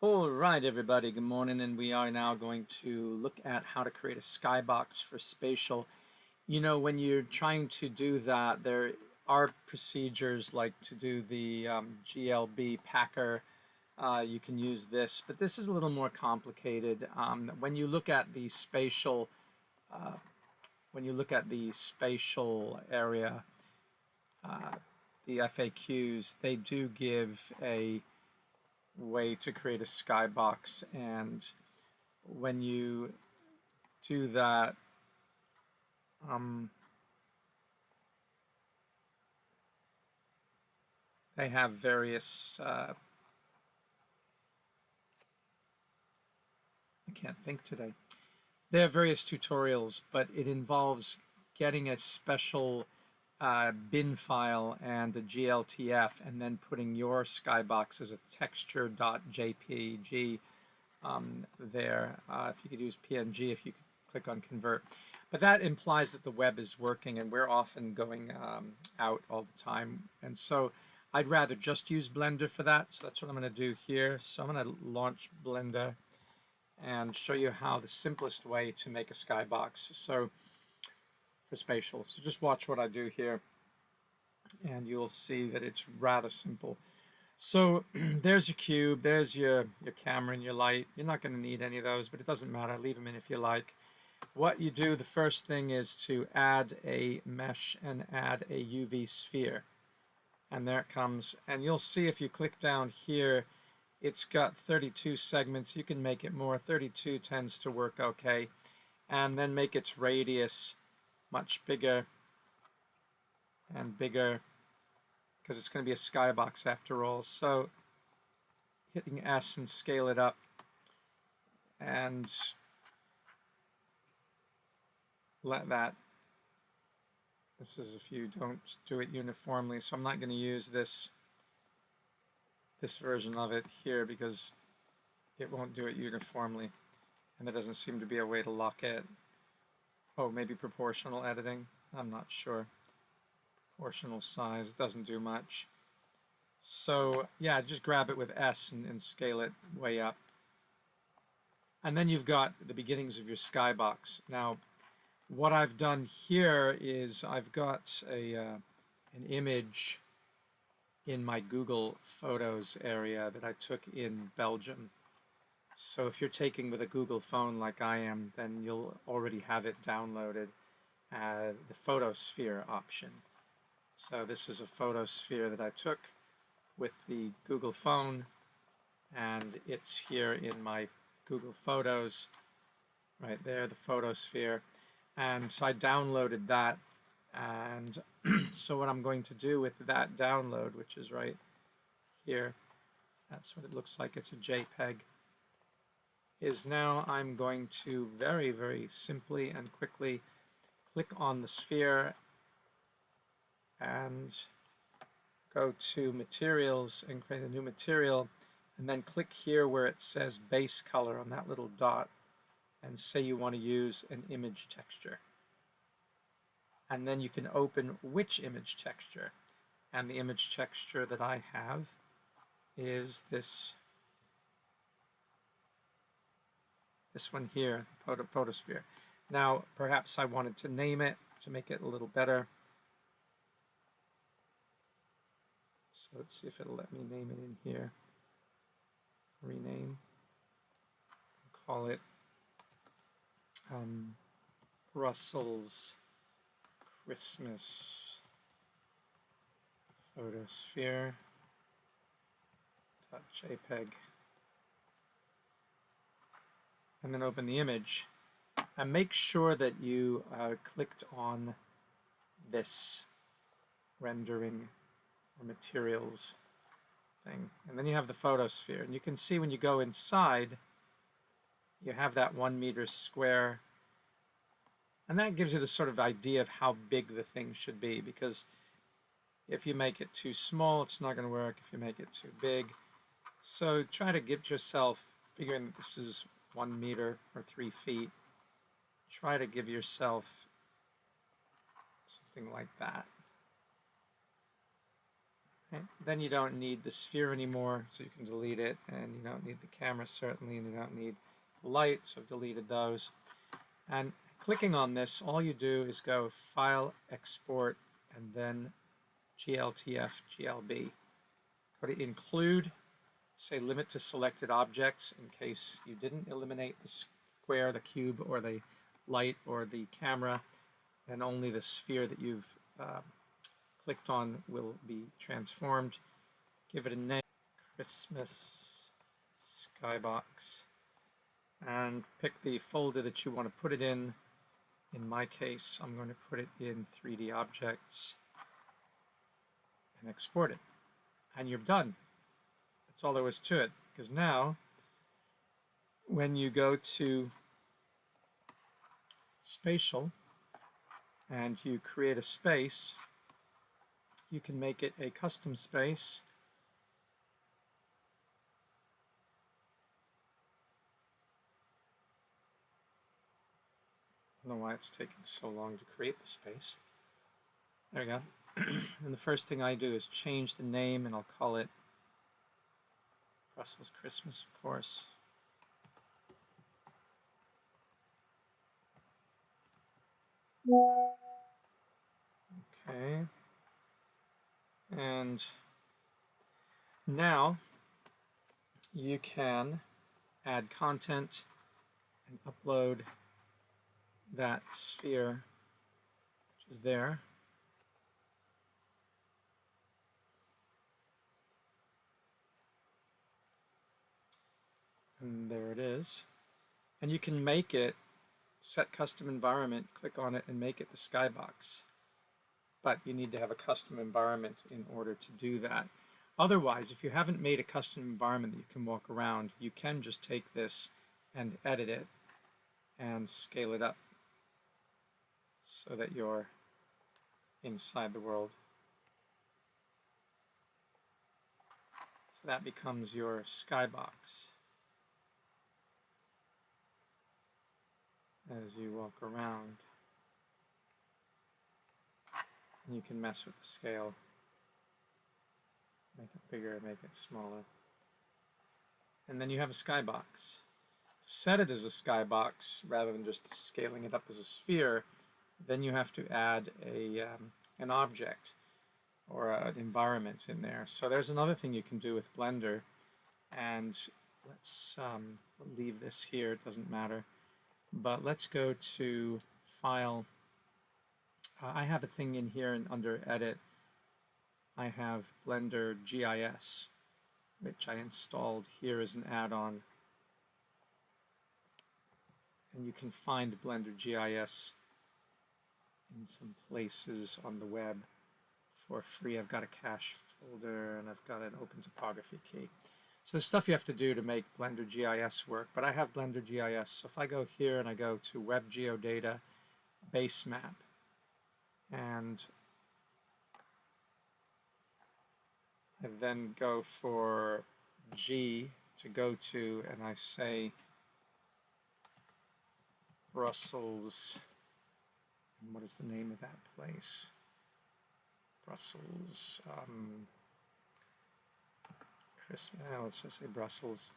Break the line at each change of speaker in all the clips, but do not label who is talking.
All right, everybody, good morning, and we are now going to look at how to create a skybox for Spatial. You know, when you're trying to do that, there are procedures like to do the GLB packer. You can use this, but this is a little more complicated. When you look at the spatial, area, the FAQs, they do give a way to create a skybox, and when you do that, they have various, I can't think today. They have various tutorials, but it involves getting a special bin file and a GLTF, and then putting your skybox as a texture.jpg there. If you could use PNG, if you could click on convert. But that implies that the web is working, and we're often going out all the time. And so I'd rather just use Blender for that. So that's what I'm going to do here. So I'm going to launch Blender and show you how the simplest way to make a skybox. So for Spatial. So just watch what I do here, and you'll see that it's rather simple. So there's your cube, there's your camera and your light. You're not going to need any of those, but it doesn't matter. Leave them in if you like. What you do, the first thing is to add a mesh and add a UV sphere. And there it comes. And you'll see if you click down here, it's got 32 segments. You can make it more. 32 tends to work okay. And then make its radius much bigger and bigger, because it's going to be a skybox after all. So hitting S and scale it up, and let that, this is if you don't do it uniformly. So I'm not going to use this version of it here because it won't do it uniformly, and there doesn't seem to be a way to lock it. Oh, maybe proportional editing, I'm not sure. Proportional size doesn't do much. So yeah, just grab it with S and scale it way up. And then you've got the beginnings of your skybox. Now, what I've done here is I've got an image in my Google Photos area that I took in Belgium. So if you're taking with a Google phone like I am, then you'll already have it downloaded, the photosphere option. So this is a photosphere that I took with the Google phone, and it's here in my Google Photos, right there, the photosphere. And so I downloaded that, and so what I'm going to do with that download, which is right here, that's what it looks like, it's a JPEG, is now I'm going to very, very simply and quickly click on the sphere and go to materials and create a new material, and then click here where it says base color on that little dot, and say you want to use an image texture. And then you can open which image texture. And the image texture that I have is this one here, photosphere. Now, perhaps I wanted to name it to make it a little better. So let's see if it'll let me name it in here. Rename. Call it Brussels Christmas photosphere.jpg. And then open the image. And make sure that you clicked on this rendering or materials thing. And then you have the photosphere. And you can see when you go inside, you have that 1 meter square. And that gives you the sort of idea of how big the thing should be, because if you make it too small, it's not going to work. If you make it too big. So try to get yourself, figuring that this is 1 meter or 3 feet, try to give yourself something like that. Right? Then you don't need the sphere anymore, so you can delete it, and you don't need the camera certainly, and you don't need the light, so I've deleted those. And clicking on this, all you do is go File, Export, and then GLTF, GLB. Go to Include, say Limit to Selected Objects in case you didn't eliminate the square, the cube, or the light, or the camera, and only the sphere that you've clicked on will be transformed. Give it a name, Christmas Skybox, and pick the folder that you want to put it in. In my case, I'm going to put it in 3D Objects and export it. And you're done. That's all there was to it. Because now, when you go to Spatial and you create a space, you can make it a custom space. I don't know why it's taking so long to create the space. There we go. And the first thing I do is change the name, and I'll call it Brussels Christmas, of course. Okay. And now you can add content and upload that sphere, which is there. And there it is. And you can make it, set custom environment, click on it, and make it the skybox. But you need to have a custom environment in order to do that. Otherwise, if you haven't made a custom environment that you can walk around, you can just take this and edit it and scale it up so that you're inside the world. So that becomes your skybox as you walk around. And you can mess with the scale. Make it bigger, make it smaller. And then you have a skybox. To set it as a skybox, rather than just scaling it up as a sphere, then you have to add an object or an environment in there. So there's another thing you can do with Blender. And let's leave this here, it doesn't matter. But let's go to File. I have a thing in here and under Edit. I have Blender GIS, which I installed here as an add-on. And you can find Blender GIS in some places on the web for free. I've got a cache folder and I've got an open topography key. So there's stuff you have to do to make Blender GIS work, but I have Blender GIS. So if I go here and I go to Web Geodata, Base Map, and I then go for G to go to, and I say Brussels, and what is the name of that place? Brussels, Christmas, let's just say Brussels.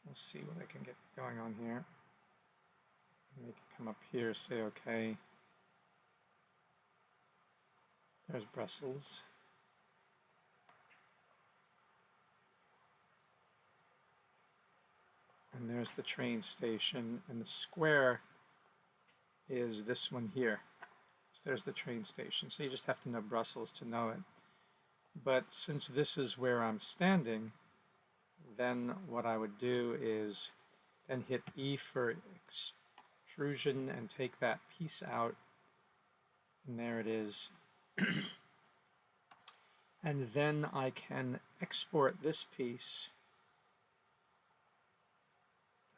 We'll see what I can get going on here. Make it come up here, say okay. There's Brussels. And there's the train station, and the square is this one here. So there's the train station. So you just have to know Brussels to know it. But since this is where I'm standing, then what I would do is then hit E for extrusion and take that piece out. And there it is. And then I can export this piece.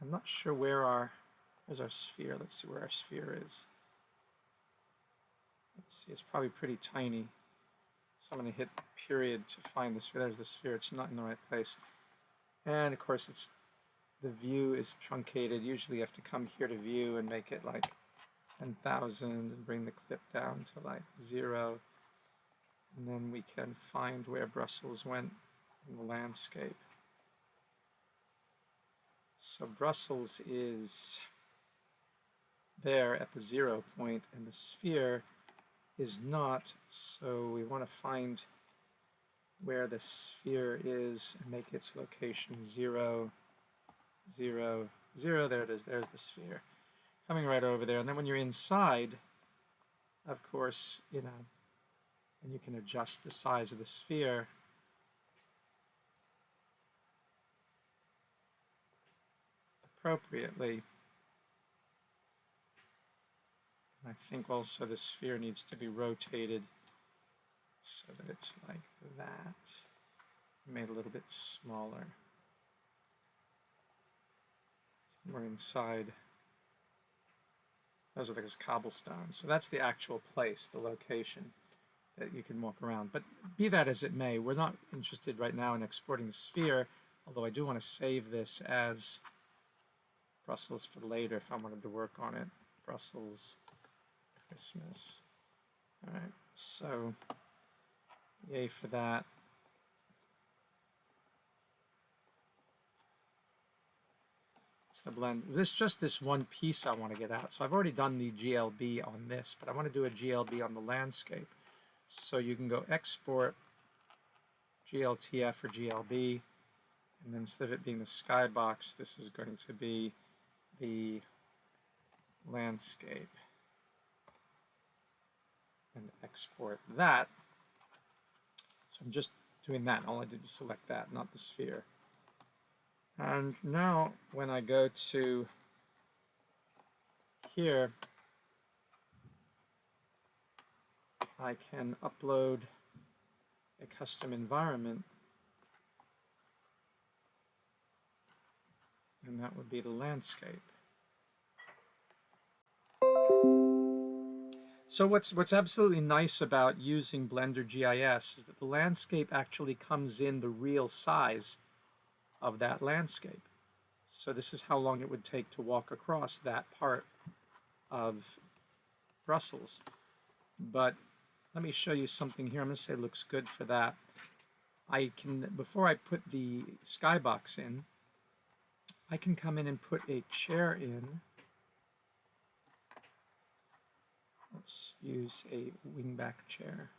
I'm not sure where there's our sphere. Let's see where our sphere is. Let's see, it's probably pretty tiny. So I'm going to hit period to find the sphere. There's the sphere. It's not in the right place. And of course, the view is truncated. Usually you have to come here to view and make it like 10,000 and bring the clip down to like 0. And then we can find where Brussels went in the landscape. So Brussels is there at the 0 point, and the sphere is not, so we want to find where the sphere is and make its location 0, 0, 0. There it is. There's the sphere. Coming right over there. And then when you're inside, of course, and you can adjust the size of the sphere. Appropriately. And I think also the sphere needs to be rotated so that it's like that. Made a little bit smaller. We're inside. Those are those cobblestones. So that's the actual place, the location that you can walk around. But be that as it may, we're not interested right now in exporting the sphere, although I do want to save this as Brussels for later if I wanted to work on it. Brussels, Christmas. All right, so yay for that. It's the blend. This just this one piece I want to get out. So I've already done the GLB on this, but I want to do a GLB on the landscape. So you can go export GLTF or GLB, and then instead of it being the skybox, this is going to be the landscape. And export that. So I'm just doing that. All I did was select that, not the sphere. And now when I go to here, I can upload a custom environment, and that would be the landscape. So what's absolutely nice about using Blender GIS is that the landscape actually comes in the real size of that landscape. So this is how long it would take to walk across that part of Brussels. But let me show you something here. I'm going to say it looks good for that. I can, before I put the skybox in, I can come in and put a chair in. Let's use a wingback chair.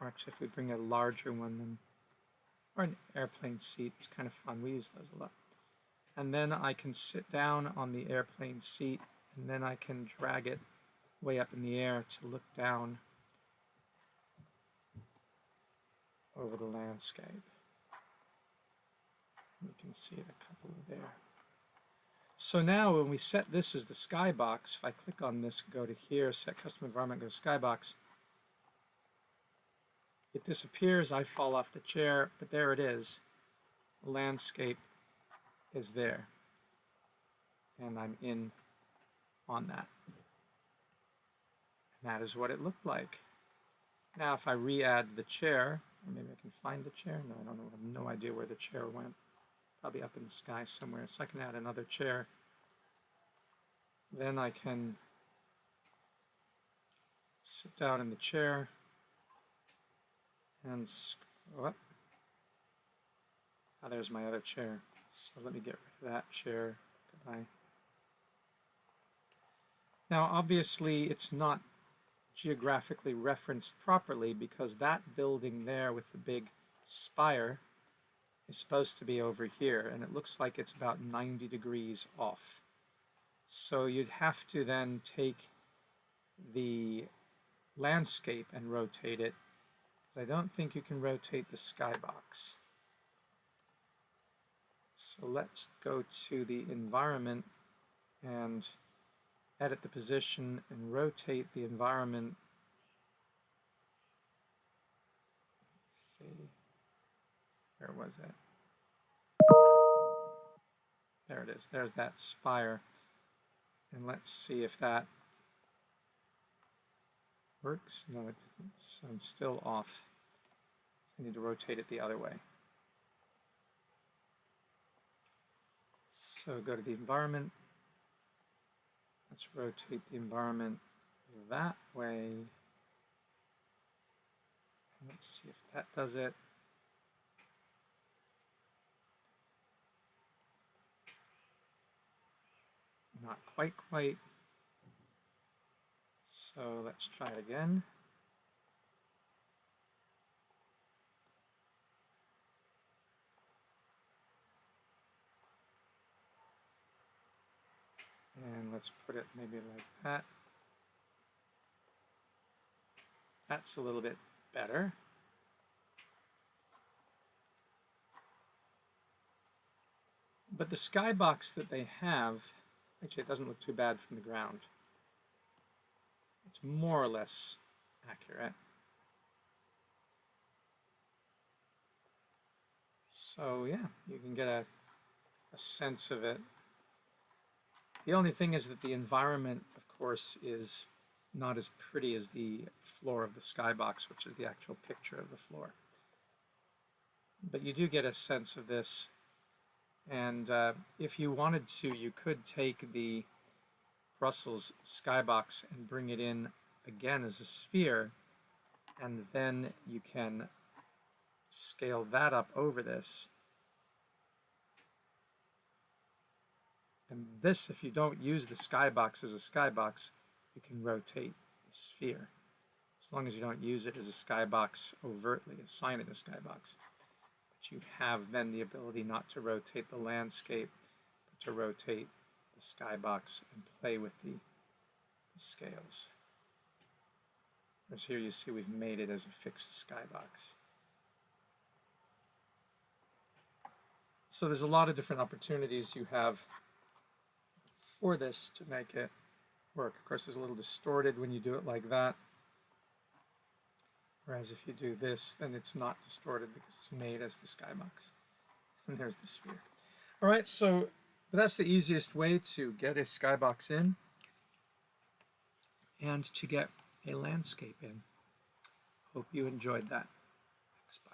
Or actually, if we bring a larger one, then, or an airplane seat, it's kind of fun. We use those a lot. And then I can sit down on the airplane seat, and then I can drag it way up in the air to look down over the landscape. You can see the couple there. So now when we set this as the skybox, if I click on this, go to here, set custom environment, go to skybox, it disappears, I fall off the chair, but there it is. The landscape is there. And I'm in on that. And that is what it looked like. Now if I re-add the chair, or maybe I can find the chair. No, I don't know. I have no idea where the chair went. Probably up in the sky somewhere. So I can add another chair. Then I can sit down in the chair and scroll up. Oh, there's my other chair. So let me get rid of that chair. Goodbye. Now, obviously, it's not geographically referenced properly because that building there with the big spire is supposed to be over here, and it looks like it's about 90 degrees off. So you'd have to then take the landscape and rotate it, because I don't think you can rotate the skybox. So let's go to the environment and edit the position and rotate the environment. Let's see, where was it? There it is. There's that spire. And let's see if that works. No, it didn't. So I'm still off. I need to rotate it the other way. So go to the environment. Let's rotate the environment that way. Let's see if that does it. Not quite. So let's try it again. And let's put it maybe like that. That's a little bit better. But the skybox that they have, actually it doesn't look too bad from the ground. It's more or less accurate. So yeah, you can get a sense of it. The only thing is that the environment, of course, is not as pretty as the floor of the skybox, which is the actual picture of the floor. But you do get a sense of this. And if you wanted to, you could take the Brussels skybox and bring it in again as a sphere, and then you can scale that up over this. And this, if you don't use the skybox as a skybox, you can rotate the sphere, as long as you don't use it as a skybox overtly, assign it a skybox. But you have then the ability not to rotate the landscape, but to rotate the skybox and play with the scales. Whereas here you see we've made it as a fixed skybox. So there's a lot of different opportunities you have for this to make it work. Of course, it's a little distorted when you do it like that. Whereas if you do this, then it's not distorted because it's made as the skybox. And there's the sphere. All right, so that's the easiest way to get a skybox in and to get a landscape in. Hope you enjoyed that.